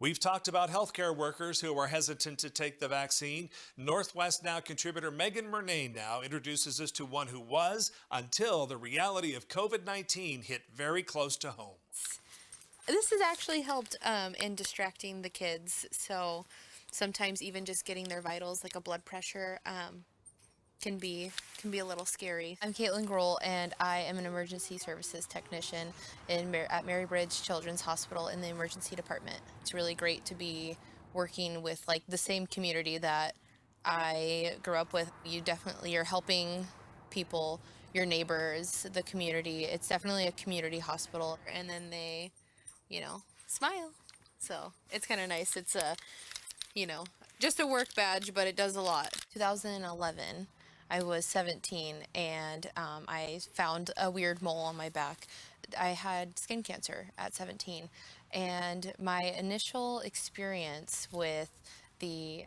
We've talked about healthcare workers who are hesitant to take the vaccine. Northwest Now contributor Megan Murnane now introduces us to one who was until the reality of COVID-19 hit very close to home. This has actually helped in distracting the kids. So sometimes even just getting their vitals, like a blood pressure, can be a little scary. I'm Caitlin Grohl, and I am an emergency services technician at Mary Bridge Children's Hospital in the emergency department. It's really great to be working with like the same community that I grew up with. You're helping people, your neighbors, the community. It's definitely a community hospital, and then they, smile. So it's kind of nice. It's just a work badge, but it does a lot. 2011. I was 17 and I found a weird mole on my back. I had skin cancer at 17, and my initial experience with the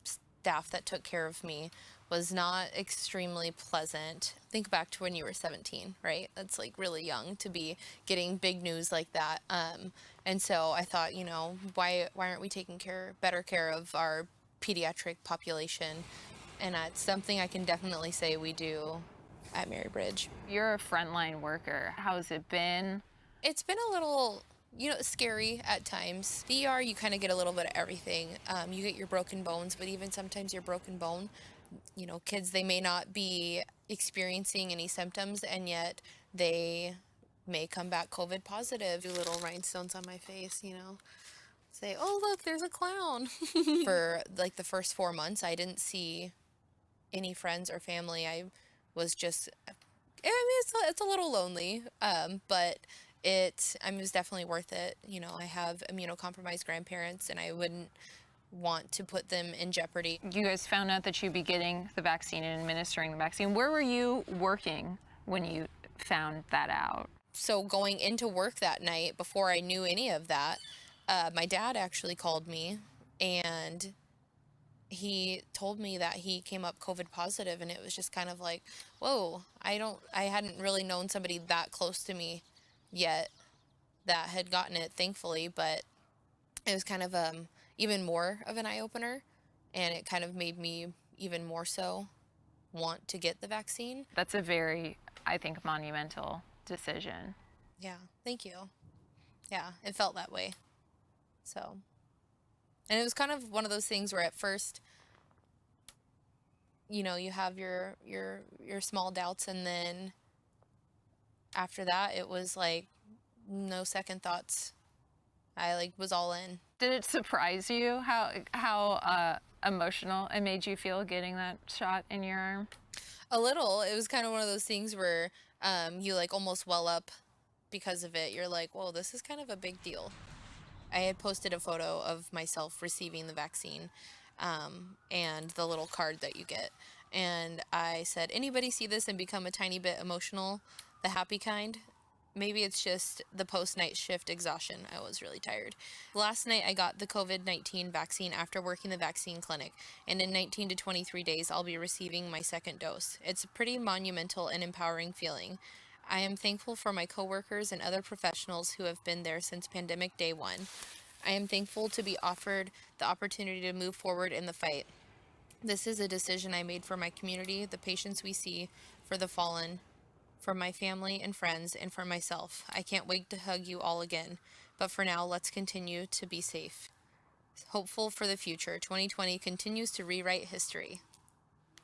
staff that took care of me was not extremely pleasant. Think back to when you were 17, right? That's like really young to be getting big news like that. And so I thought, why aren't we taking better care of our pediatric population? And that's something I can definitely say we do at Mary Bridge. You're a frontline worker. How's it been? It's been a little, scary at times. The ER, you kind of get a little bit of everything. You get your broken bones, but even sometimes your broken bone, kids, they may not be experiencing any symptoms, and yet they may come back COVID positive. Do little rhinestones on my face, say, oh, look, there's a clown. For like the first 4 months, I didn't see any friends or family. I was just, it's a little lonely, but it was definitely worth it. I have immunocompromised grandparents, and I wouldn't want to put them in jeopardy. You guys found out that you'd be getting the vaccine and administering the vaccine. Where were you working when you found that out? So going into work that night, before I knew any of that, my dad actually called me, and he told me that he came up COVID positive, and it was just kind of like, whoa, I hadn't really known somebody that close to me yet that had gotten it, thankfully, but it was kind of even more of an eye-opener, and it kind of made me even more so want to get the vaccine. That's a very, I think, monumental decision. Yeah, thank you. Yeah, it felt that way. So, and it was kind of one of those things where at first, you have your small doubts, and then after that, it was like no second thoughts. I was all in. Did it surprise you how emotional it made you feel getting that shot in your arm? A little. It was kind of one of those things where you almost well up because of it. You're like, whoa, this is kind of a big deal. I had posted a photo of myself receiving the vaccine and the little card that you get. And I said, anybody see this and become a tiny bit emotional, the happy kind? Maybe it's just the post-night shift exhaustion. I was really tired. Last night, I got the COVID-19 vaccine after working the vaccine clinic. And in 19 to 23 days, I'll be receiving my second dose. It's a pretty monumental and empowering feeling. I am thankful for my coworkers and other professionals who have been there since pandemic day one. I am thankful to be offered the opportunity to move forward in the fight. This is a decision I made for my community, the patients we see, for the fallen, for my family and friends, and for myself. I can't wait to hug you all again. But for now, let's continue to be safe. Hopeful for the future. 2020 continues to rewrite history.